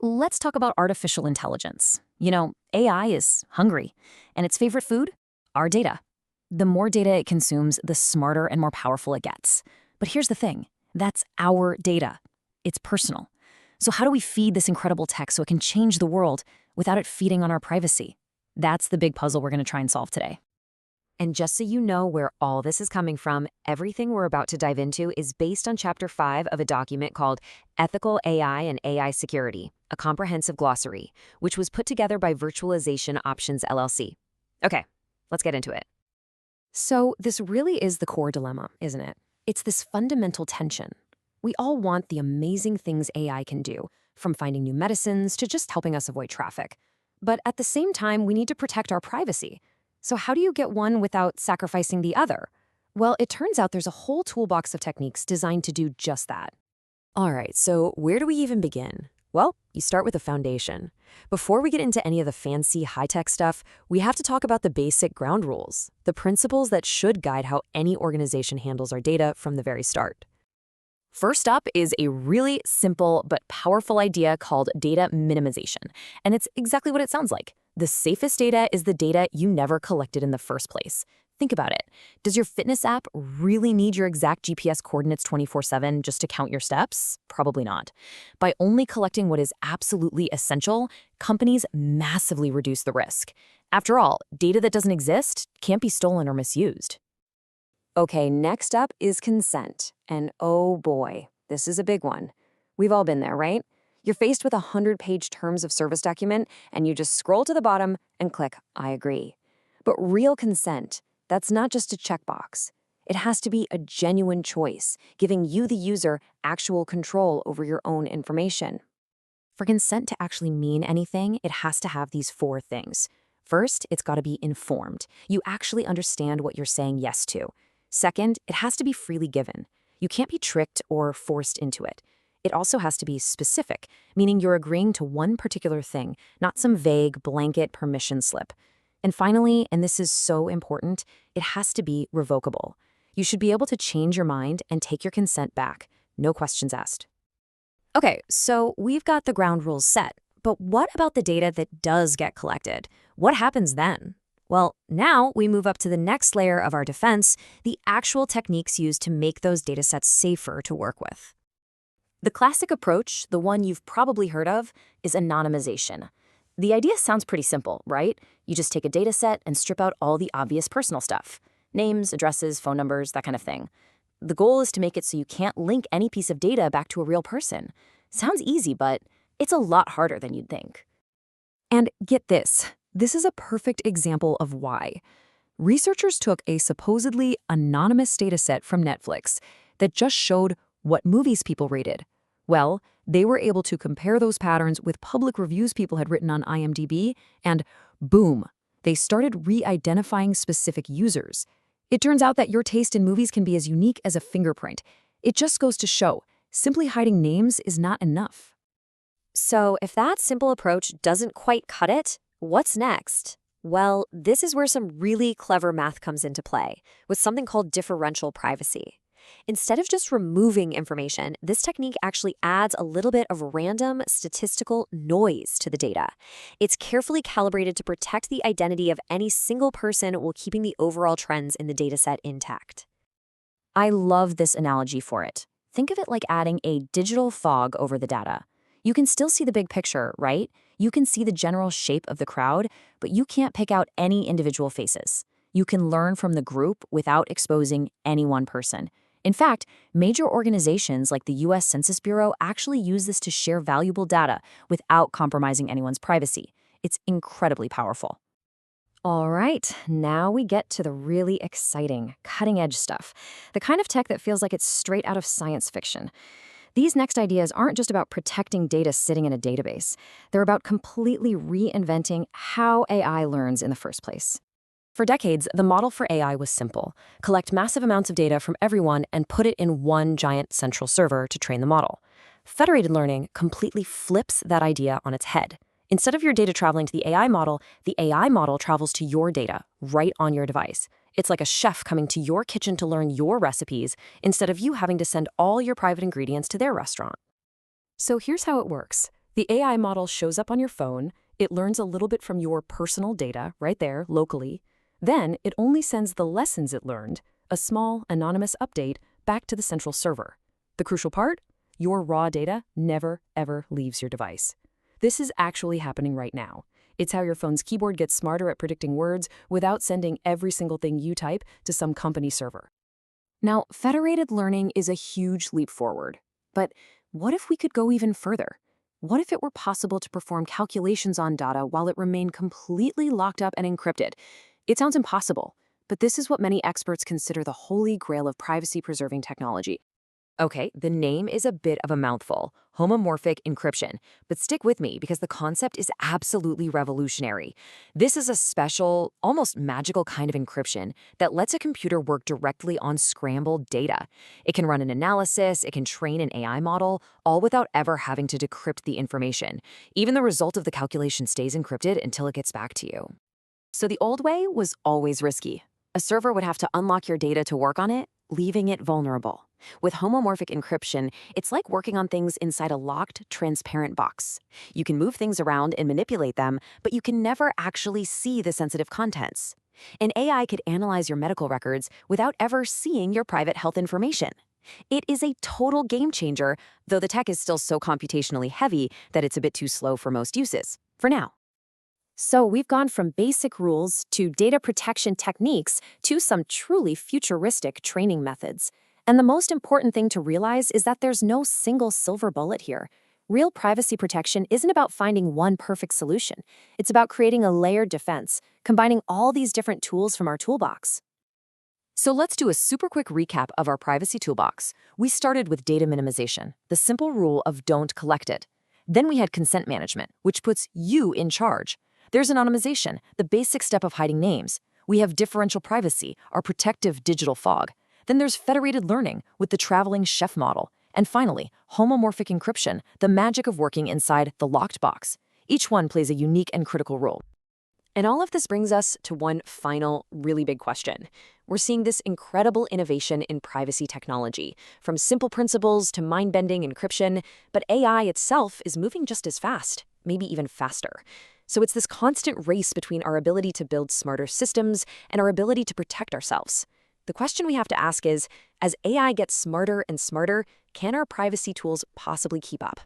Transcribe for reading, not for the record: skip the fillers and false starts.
Let's talk about artificial intelligence. AI is hungry, and its favorite food? Our data. The more data it consumes, the smarter and more powerful it gets. But here's the thing, that's our data. It's personal. So how do we feed this incredible tech so it can change the world without it feeding on our privacy? That's the big puzzle we're going to try and solve today. And just so you know where all this is coming from, everything we're about to dive into is based on Chapter 5 of a document called Ethical AI and AI Security, a comprehensive glossary, which was put together by Virtualization Options LLC. Okay, let's get into it. So this really is the core dilemma, isn't it? It's this fundamental tension. We all want the amazing things AI can do, from finding new medicines to just helping us avoid traffic. But at the same time, we need to protect our privacy. So how do you get one without sacrificing the other? Well, it turns out there's a whole toolbox of techniques designed to do just that. All right, so where do we even begin? Well, you start with a foundation. Before we get into any of the fancy high-tech stuff, we have to talk about the basic ground rules, the principles that should guide how any organization handles our data from the very start. First up is a really simple but powerful idea called data minimization, and it's exactly what it sounds like. The safest data is the data you never collected in the first place. Think about it. Does your fitness app really need your exact GPS coordinates 24/7 just to count your steps? Probably not. By only collecting what is absolutely essential, companies massively reduce the risk. After all, data that doesn't exist can't be stolen or misused. Okay, next up is consent. And oh boy, this is a big one. We've all been there, right? You're faced with a 100-page terms of service document, and you just scroll to the bottom and click, I agree. But real consent, that's not just a checkbox. It has to be a genuine choice, giving you, the user, actual control over your own information. For consent to actually mean anything, it has to have these 4 things. First, it's got to be informed. You actually understand what you're saying yes to. Second, it has to be freely given. You can't be tricked or forced into it. It also has to be specific, meaning you're agreeing to one particular thing, not some vague blanket permission slip. And finally, and this is so important, it has to be revocable. You should be able to change your mind and take your consent back. No questions asked. Okay, so we've got the ground rules set, but what about the data that does get collected? What happens then? Well, now we move up to the next layer of our defense, the actual techniques used to make those datasets safer to work with. The classic approach, the one you've probably heard of, is anonymization. The idea sounds pretty simple, right? You just take a dataset and strip out all the obvious personal stuff. Names, addresses, phone numbers, that kind of thing. The goal is to make it so you can't link any piece of data back to a real person. Sounds easy, but it's a lot harder than you'd think. And get this. This is a perfect example of why. Researchers took a supposedly anonymous dataset from Netflix that just showed what movies people rated. Well, they were able to compare those patterns with public reviews people had written on IMDb, and boom, they started re-identifying specific users. It turns out that your taste in movies can be as unique as a fingerprint. It just goes to show, simply hiding names is not enough. So if that simple approach doesn't quite cut it, what's next? Well, this is where some really clever math comes into play, with something called differential privacy. Instead of just removing information, this technique actually adds a little bit of random statistical noise to the data. It's carefully calibrated to protect the identity of any single person while keeping the overall trends in the dataset intact. I love this analogy for it. Think of it like adding a digital fog over the data. You can still see the big picture, right? You can see the general shape of the crowd, but you can't pick out any individual faces. You can learn from the group without exposing any one person. In fact, major organizations like the U.S. Census Bureau actually use this to share valuable data without compromising anyone's privacy. It's incredibly powerful. All right, now we get to the really exciting, cutting-edge stuff, the kind of tech that feels like it's straight out of science fiction. These next ideas aren't just about protecting data sitting in a database. They're about completely reinventing how AI learns in the first place. For decades, the model for AI was simple. Collect massive amounts of data from everyone and put it in one giant central server to train the model. Federated learning completely flips that idea on its head. Instead of your data traveling to the AI model travels to your data, right on your device. It's like a chef coming to your kitchen to learn your recipes instead of you having to send all your private ingredients to their restaurant. So here's how it works. The AI model shows up on your phone, it learns a little bit from your personal data right there, locally. Then it only sends the lessons it learned, a small, anonymous update, back to the central server. The crucial part? Your raw data never, ever leaves your device. This is actually happening right now. It's how your phone's keyboard gets smarter at predicting words without sending every single thing you type to some company server. Now, federated learning is a huge leap forward. But what if we could go even further? What if it were possible to perform calculations on data while it remained completely locked up and encrypted? It sounds impossible, but this is what many experts consider the holy grail of privacy-preserving technology. Okay, the name is a bit of a mouthful, homomorphic encryption, but stick with me because the concept is absolutely revolutionary. This is a special, almost magical kind of encryption that lets a computer work directly on scrambled data. It can run an analysis, it can train an AI model, all without ever having to decrypt the information. Even the result of the calculation stays encrypted until it gets back to you. So the old way was always risky. A server would have to unlock your data to work on it, leaving it vulnerable. With homomorphic encryption, it's like working on things inside a locked, transparent box. You can move things around and manipulate them, but you can never actually see the sensitive contents. An AI could analyze your medical records without ever seeing your private health information. It is a total game changer, though the tech is still so computationally heavy that it's a bit too slow for most uses, for now. So we've gone from basic rules to data protection techniques to some truly futuristic training methods. And the most important thing to realize is that there's no single silver bullet here. Real privacy protection isn't about finding one perfect solution. It's about creating a layered defense, combining all these different tools from our toolbox. So let's do a super quick recap of our privacy toolbox. We started with data minimization, the simple rule of don't collect it. Then we had consent management, which puts you in charge. There's anonymization, the basic step of hiding names. We have differential privacy, our protective digital fog. Then there's federated learning with the traveling chef model. And finally, homomorphic encryption, the magic of working inside the locked box. Each one plays a unique and critical role. And all of this brings us to one final, really big question. We're seeing this incredible innovation in privacy technology, from simple principles to mind-bending encryption, but AI itself is moving just as fast, maybe even faster. So it's this constant race between our ability to build smarter systems and our ability to protect ourselves. The question we have to ask is, as AI gets smarter and smarter, can our privacy tools possibly keep up?